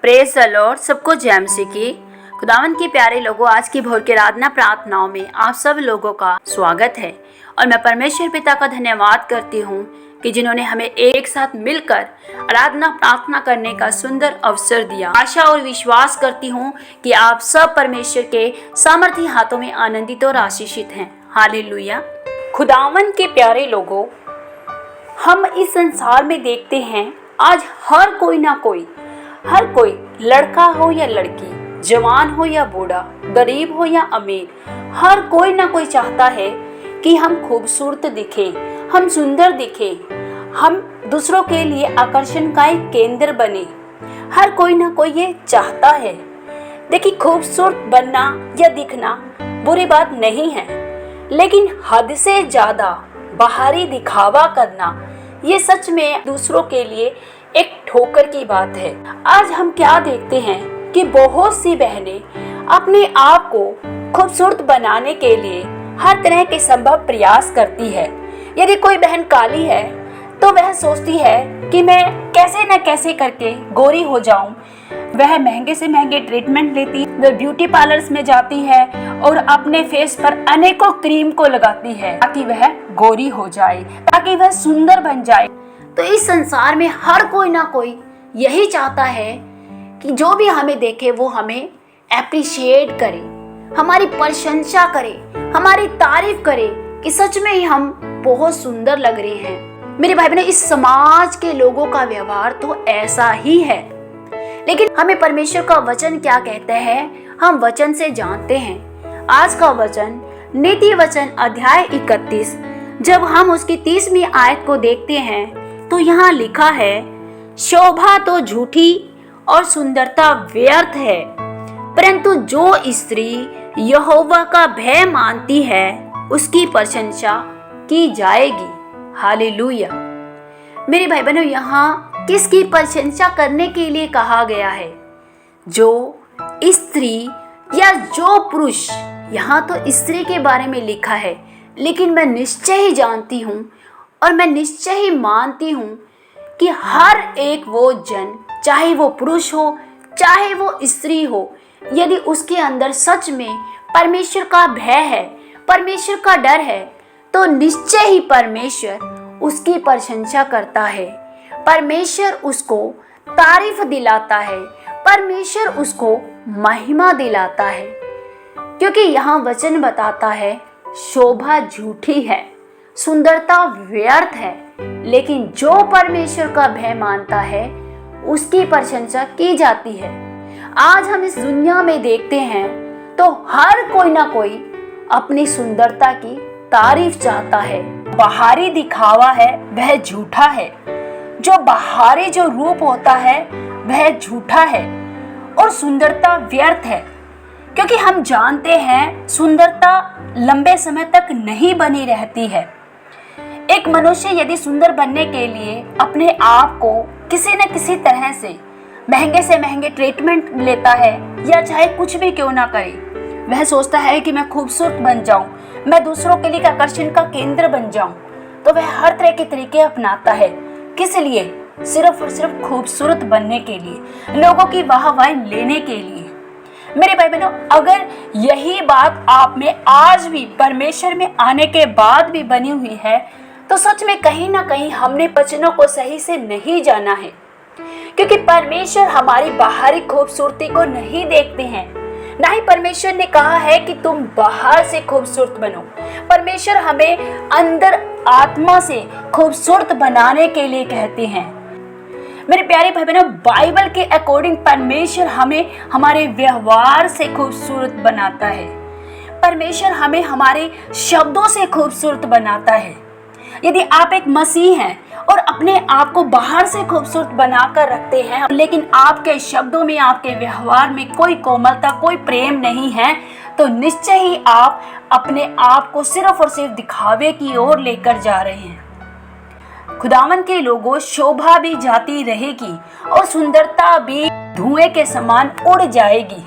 Praise the Lord. सबको जय मसीह की। खुदावन के प्यारे लोगों, आज की भोर की आराधना प्रार्थनाओं में आप सब लोगों का स्वागत है और मैं परमेश्वर पिता का धन्यवाद करती हूँ कि जिन्होंने हमें एक साथ मिलकर आराधना प्रार्थना करने का सुंदर अवसर दिया। आशा और विश्वास करती हूँ कि आप सब परमेश्वर के सामर्थी हाथों में आनंदित और आशीषित हैं। हालेलुया। खुदावन के प्यारे लोगों, हम इस संसार में देखते हैं आज हर कोई लड़का हो या लड़की, जवान हो या बूढ़ा, गरीब हो या अमीर, हर कोई ना कोई चाहता है कि हम खूबसूरत दिखें, हम सुंदर दिखें, हम दूसरों के लिए आकर्षण का एक केंद्र बने। हर कोई ना कोई ये चाहता है। देखिए, खूबसूरत बनना या दिखना बुरी बात नहीं है, लेकिन हद से ज्यादा बाहरी दिखावा करना ये सच में दूसरों के लिए एक ठोकर की बात है। आज हम क्या देखते हैं कि बहुत सी बहनें अपने आप को खूबसूरत बनाने के लिए हर तरह के संभव प्रयास करती है। यदि कोई बहन काली है तो वह सोचती है कि मैं कैसे न कैसे करके गोरी हो जाऊं। वह महंगे से महंगे ट्रीटमेंट लेती है, वह ब्यूटी पार्लर्स में जाती है और अपने फेस पर अनेकों क्रीम को लगाती है ताकि वह गोरी हो जाए, ताकि वह सुंदर बन जाए। तो इस संसार में हर कोई ना कोई यही चाहता है कि जो भी हमें देखे वो हमें एप्रिशिएट करे, हमारी प्रशंसा करे, हमारी तारीफ करे कि सच में ही हम बहुत सुंदर लग रहे हैं। मेरे भाई बहनों, इस समाज के लोगों का व्यवहार तो ऐसा ही है, लेकिन हमें परमेश्वर का वचन क्या कहता है हम वचन से जानते हैं। आज का वचन नीति वचन अध्याय 31, जब हम उसकी 30वीं आयत को देखते हैं तो यहाँ लिखा है, शोभा तो झूठी और सुंदरता व्यर्थ है, परंतु जो स्त्री यहोवा का भय मानती है उसकी प्रशंसा की जाएगी। हालेलुया। मेरे भाई बहनों, यहाँ किसकी प्रशंसा करने के लिए कहा गया है? जो स्त्री या जो पुरुष। यहाँ तो स्त्री के बारे में लिखा है, लेकिन मैं निश्चय ही जानती हूँ और मैं निश्चय ही मानती हूँ कि हर एक वो जन, चाहे वो पुरुष हो चाहे वो स्त्री हो, यदि उसके अंदर सच में परमेश्वर का भय है, परमेश्वर का डर है, तो निश्चय ही परमेश्वर उसकी प्रशंसा करता है, परमेश्वर उसको तारीफ दिलाता है, परमेश्वर उसको महिमा दिलाता है। क्योंकि यहाँ वचन बताता है शोभा झूठी है, सुंदरता व्यर्थ है, लेकिन जो परमेश्वर का भय मानता है उसकी प्रशंसा की जाती है। आज हम इस दुनिया में देखते हैं तो हर कोई ना कोई अपनी सुंदरता की तारीफ चाहता है। बाहरी दिखावा है वह झूठा है, जो बाहरी जो रूप होता है वह झूठा है और सुंदरता व्यर्थ है। क्योंकि हम जानते हैं सुंदरता लंबे समय तक नहीं बनी रहती है। एक मनुष्य यदि सुंदर बनने के लिए अपने आप को किसी न किसी तरह से महंगे ट्रीटमेंट लेता है, या चाहे कुछ भी क्यों ना करे, वह सोचता है कि मैं खूबसूरत बन जाऊं, मैं दूसरों के लिए आकर्षण का केंद्र बन जाऊं, तो वह हर तरह के तरीके अपनाता है। किस लिए? सिर्फ और सिर्फ खूबसूरत बनने के लिए, लोगों की वाहवाही लेने के लिए। मेरे भाई बहनों, अगर यही बात आप में आज भी परमेश्वर में आने के बाद भी बनी हुई है तो सच में कहीं ना कहीं हमने वचनों को सही से नहीं जाना है। क्योंकि परमेश्वर हमारी बाहरी खूबसूरती को नहीं देखते हैं। ना ही परमेश्वर ने कहा है कि तुम बाहर से खूबसूरत बनो। परमेश्वर हमें अंदर आत्मा से खूबसूरत बनाने के लिए कहते हैं। मेरे प्यारे भाई बहनों, बाइबल के अकॉर्डिंग परमेश्वर हमें हमारे व्यवहार से खूबसूरत बनाता है। परमेश्वर हमें हमारे शब्दों से खूबसूरत बनाता है। यदि आप एक मसीह हैं और अपने आप को बाहर से खूबसूरत बनाकर रखते हैं, लेकिन आपके शब्दों में, आपके व्यवहार में कोई कोमलता, कोई प्रेम नहीं है, तो निश्चय ही आप अपने आप को सिर्फ और सिर्फ दिखावे की ओर लेकर जा रहे हैं। खुदावन के लोगों, शोभा भी जाती रहेगी और सुंदरता भी धुएं के समान उड़ जाएगी,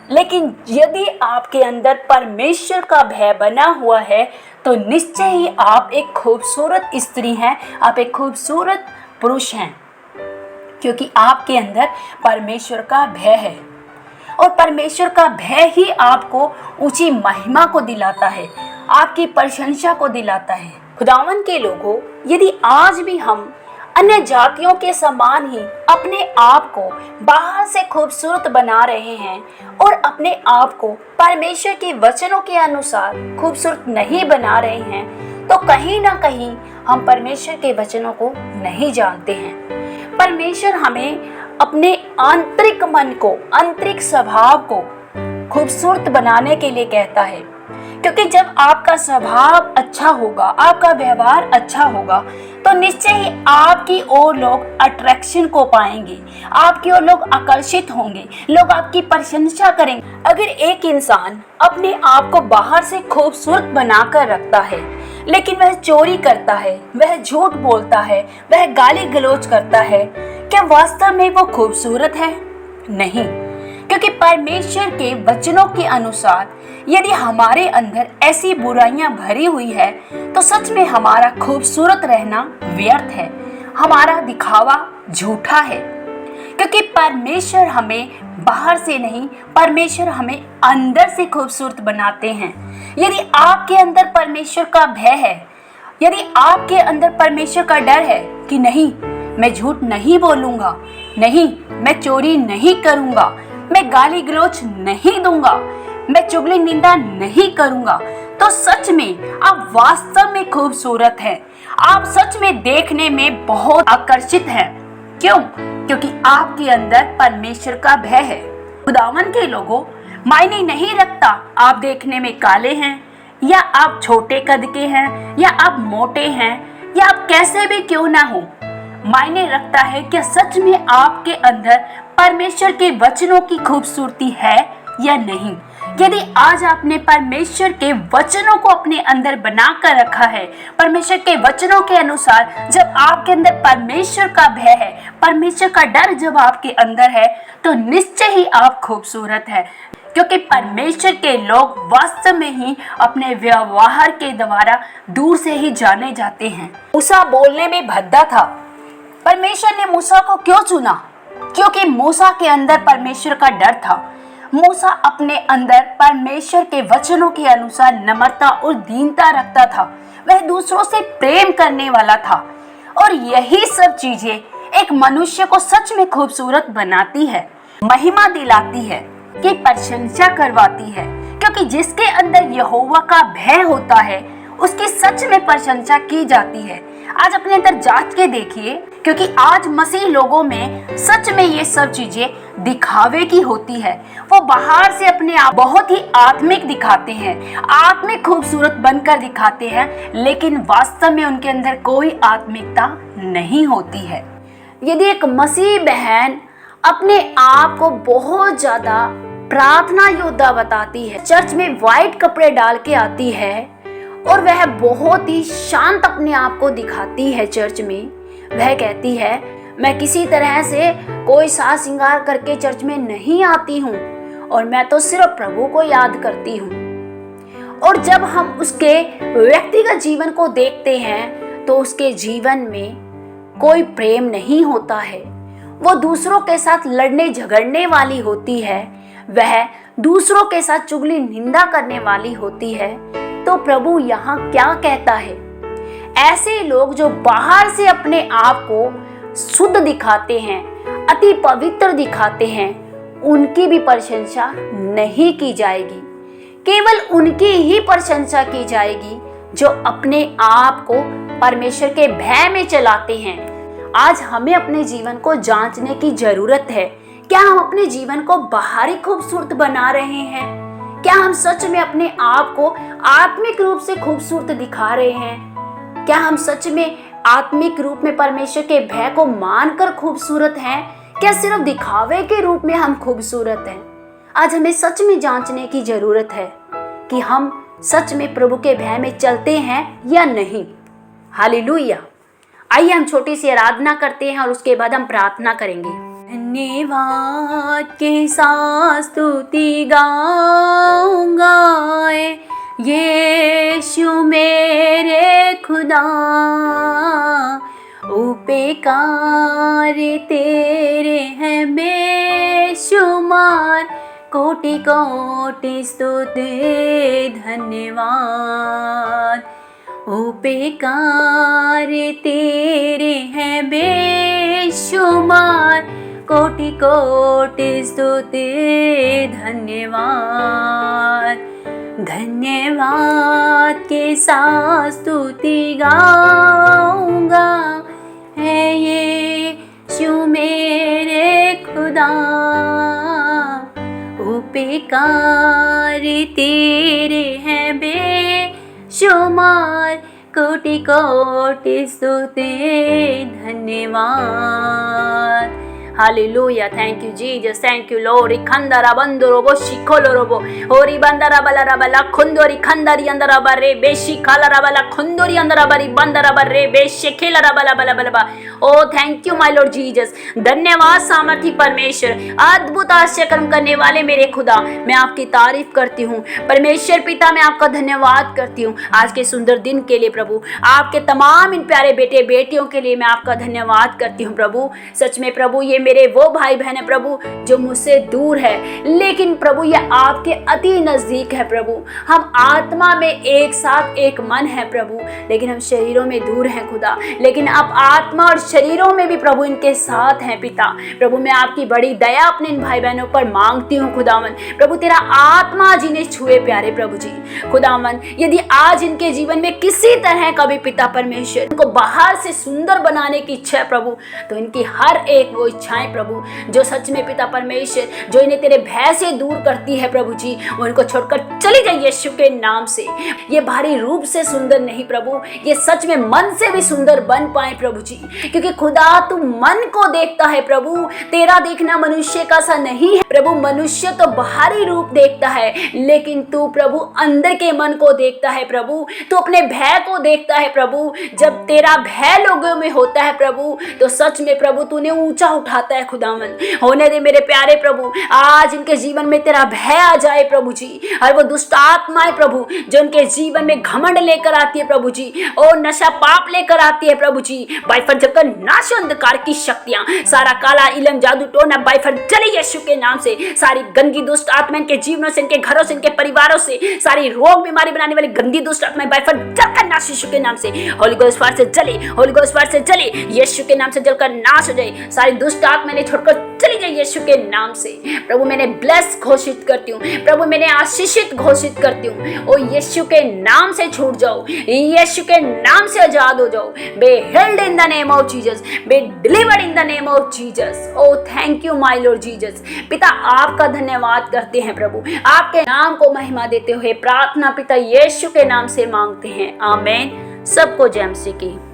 लेकिन यदि आपके अंदर परमेश्वर का भय बना हुआ है तो निश्चय ही आप एक खूबसूरत स्त्री हैं, आप एक खूबसूरत पुरुष हैं। क्योंकि आपके अंदर परमेश्वर का भय है और परमेश्वर का भय ही आपको ऊंची महिमा को दिलाता है, आपकी प्रशंसा को दिलाता है। खुदावन के लोगों, यदि आज भी हम अन्य जातियों के समान ही अपने आप को बाहर से खूबसूरत बना रहे हैं और अपने आप को परमेश्वर के वचनों के अनुसार खूबसूरत नहीं बना रहे हैं, तो कहीं ना कहीं हम परमेश्वर के वचनों को नहीं जानते हैं। परमेश्वर हमें अपने आंतरिक मन को, आंतरिक स्वभाव को खूबसूरत बनाने के लिए कहता है, क्योंकि जब आपका स्वभाव अच्छा होगा, आपका व्यवहार अच्छा होगा, तो निश्चय ही आपकी ओर लोग अट्रैक्शन को पाएंगे, आपकी ओर लोग आकर्षित होंगे, लोग आपकी प्रशंसा करेंगे। अगर एक इंसान अपने आप को बाहर से खूबसूरत बनाकर रखता है, लेकिन वह चोरी करता है, वह झूठ बोलता है, वह गाली गलौज करता है, क्या वास्तव में वो खूबसूरत है? नहीं, क्योंकि परमेश्वर के वचनों के अनुसार यदि हमारे अंदर ऐसी बुराइयां भरी हुई है, तो सच में हमारा खूबसूरत रहना व्यर्थ है, हमारा दिखावा झूठा है। क्योंकि परमेश्वर हमें बाहर से नहीं, परमेश्वर हमें अंदर से खूबसूरत बनाते हैं। यदि आपके अंदर परमेश्वर का भय है, यदि आपके अंदर परमेश्वर का डर है कि नहीं, मैं झूठ नहीं बोलूंगा, नहीं, मैं चोरी नहीं करूंगा, मैं गाली गलौज नहीं दूंगा, मैं चुगली निंदा नहीं करूंगा, तो सच में आप वास्तव में खूबसूरत हैं। आप सच में देखने में बहुत आकर्षित हैं। क्यों? क्योंकि आपके अंदर परमेश्वर का भय है। खुदावन के लोगों, मायने नहीं रखता आप देखने में काले हैं, या आप छोटे कद के हैं, या आप मोटे हैं, या आप कैसे भी क्यों ना हो। मायने रखता है कि सच में आपके अंदर परमेश्वर के वचनों की खूबसूरती है या नहीं। यदि आज आपने परमेश्वर के वचनों को अपने अंदर बना कर रखा है, परमेश्वर के वचनों के अनुसार जब आपके अंदर परमेश्वर का भय है, परमेश्वर का डर जब आपके अंदर है, तो निश्चय ही आप खूबसूरत है। क्योंकि परमेश्वर के लोग वास्तव में ही अपने व्यवहार के द्वारा दूर से ही जाने जाते हैं। मूसा बोलने में भद्दा था। परमेश्वर ने मूसा को क्यों चुना? क्योंकि मूसा के अंदर परमेश्वर का डर था। मूसा अपने अंदर परमेश्वर के वचनों के अनुसार नम्रता और दीनता रखता था। वह दूसरों से प्रेम करने वाला था। और यही सब चीजें एक मनुष्य को सच में खूबसूरत बनाती है, महिमा दिलाती है, की प्रशंसा करवाती है। क्योंकि जिसके अंदर यहोवा का भय होता है, उसकी सच में प्रशंसा की जाती है। आज अपने अंदर जांच के देखिए, क्योंकि आज मसीह लोगों में सच में ये सब चीजें दिखावे की होती है। वो बाहर से अपने आप बहुत ही आत्मिक दिखाते हैं, आत्मिक खूबसूरत बनकर दिखाते हैं, लेकिन वास्तव में उनके अंदर कोई आत्मिकता नहीं होती है। यदि एक मसीह बहन अपने आप को बहुत ज्यादा प्रार्थना योद्धा बताती है, चर्च में व्हाइट कपड़े डाल के आती है और वह बहुत ही शांत अपने आप को दिखाती है चर्च में, वह कहती है मैं किसी तरह से कोई साज श्रृंगार करके चर्च में नहीं आती हूँ और मैं तो सिर्फ प्रभु को याद करती हूँ। और जब हम उसके व्यक्तिगत जीवन को देखते हैं, तो उसके जीवन में कोई प्रेम नहीं होता है। वो दूसरों के साथ लड़ने झगड़ने वाली होती है, वह दूसरों के साथ चुगली निंदा करने वाली होती है। तो प्रभु यहाँ क्या कहता है? ऐसे लोग जो बाहर से अपने आप को शुद्ध दिखाते हैं, अति पवित्र दिखाते हैं, उनकी भी प्रशंसा नहीं की जाएगी। केवल उनकी ही प्रशंसा की जाएगी जो अपने आप को परमेश्वर के भय में चलाते हैं। आज हमें अपने जीवन को जांचने की जरूरत है। क्या हम अपने जीवन को बाहरी खूबसूरत बना रहे हैं? क्या हम सच में अपने आप को आत्मिक रूप से खूबसूरत दिखा रहे हैं? क्या हम सच में आत्मिक रूप में परमेश्वर के भय को मानकर खूबसूरत हैं? क्या सिर्फ दिखावे के रूप में हम खूबसूरत हैं? आज हमें सच में जांचने की जरूरत है कि हम सच में प्रभु के भय में चलते हैं या नहीं। हालेलुया। आइए हम छोटी सी आराधना करते हैं और उसके बाद हम प्रार्थना करेंगे। धन्यवाद के साथ स्तुति गाऊंगा, यीशु मेरे खुदा, उपकार तेरे हैं बेशुमार, कोटि कोटि स्तुति धन्यवाद। उपकार तेरे हैं बेशुमार, कोटि कोटि स्तुति धन्यवाद। धन्यवाद के साथ स्तुति गाऊंगा, है यीशु मेरे खुदा। उपकार तेरे हैं बेशुमार, कोटि कोटि स्तुति धन्यवाद। Hallelujah, thank you Jesus, thank you Lord. खंदरा बंदरो बो शिखोलो रोबो होरी बंदरा बला रबला खुंदोरी खंदरी अंदरा बरे बेशी खाला रबला खुंदोरी अंदरा बरी बंदरा बरे बेशे खेला रबला बला बला। Oh thank you my Lord Jesus. धन्यवाद सामर्थी परमेश्वर, अद्भुत आश्चर्य कर्म करने वाले मेरे खुदा, मैं आपकी तारीफ करती हूँ। परमेश्वर पिता, मैं आपका धन्यवाद करती हूँ आज के सुंदर दिन के लिए प्रभु। आपके तमाम इन प्यारे बेटे बेटियों के लिए मैं आपका धन्यवाद करती हूँ प्रभु। सच में प्रभु, ये मेरे वो भाई बहन है प्रभु जो मुझसे दूर है, लेकिन प्रभु ये आपके अति नजदीक है प्रभु। हम आत्मा में एक साथ एक मन है प्रभु, लेकिन हम शरीरों में दूर हैं खुदा। लेकिन आप आत्मा और शरीरों में भी प्रभु इनके साथ हैं पिता। प्रभु मैं आपकी बड़ी दया अपने इन भाई बहनों पर मांगती हूँ खुदावन। प्रभु तेरा आत्मा जिन्हें छुए प्यारे प्रभु जी। खुदावन यदि आज इनके जीवन में किसी तरह का भी पिता परमेश्वर इनको बाहर से सुंदर बनाने की इच्छा है प्रभु, तो इनकी हर एक वो इच्छाएं प्रभु जो सच में पिता परमेश्वर जो इन्हें तेरे भय से दूर करती है प्रभु जी, वो इनको छोड़कर चली जाए यीशु के नाम से। ये बाहरी रूप से सुंदर नहीं प्रभु, ये सच में मन से भी सुंदर बन पाए प्रभु जी, क्योंकि खुदा तू मन को देखता है प्रभु। तेरा देखना मनुष्य का सा नहीं है प्रभु। मनुष्य तो बाहरी रूप देखता है, लेकिन तू प्रभु अंदर के मन को देखता है प्रभु। तू अपने भय को देखता है प्रभु। जब तेरा भय लोगों में होता है प्रभु, तो सच में प्रभु तूने ऊंचा उठाता है खुदावन। होने दे मेरे प्यारे प्रभु, आज इनके जीवन में तेरा भय आ जाए प्रभु जी। और वो दुष्ट आत्माएं प्रभु जो इनके जीवन में घमंड लेकर आती है प्रभु जी, और नशा पाप लेकर आती है प्रभु जी, बाइफर जगकर नाश अंधकार की शक्तियां, सारा काला इलम जादू टोना बाइफर चले यीशु के नाम से। सारी गंदी दुष्ट आत्माएं इनके जीवनों से, इनके घरों से, इनके परिवारों से, सारी रोग बीमारी बनाने वाली गंदी दुष्ट आत्माएं बाइफर जलकर नाश यीशु के नाम से। होली गोस्ट फायर से जले, होली गोस्ट फायर से जले, यीशु के नाम से जलकर नाश हो जाए। सारी दुष्ट आत्माएं छोड़कर चली जाए यीशु के नाम से। प्रभु मैंने ब्लेस घोषित करती हूँ प्रभु, मैंने आशीषित घोषित करती हूँ। ओ यीशु के नाम से छूट जाओ, यीशु के नाम से आजाद हो जाओ। Be healed in the name of Jesus, be delivered in the name of Jesus. Oh thank you my Lord Jesus. पिता आपका धन्यवाद करते हैं प्रभु, आपके नाम को महिमा देते हुए प्रार्थना पिता यीशु के नाम से मांगते हैं, आमीन। सबको जय मसीह की।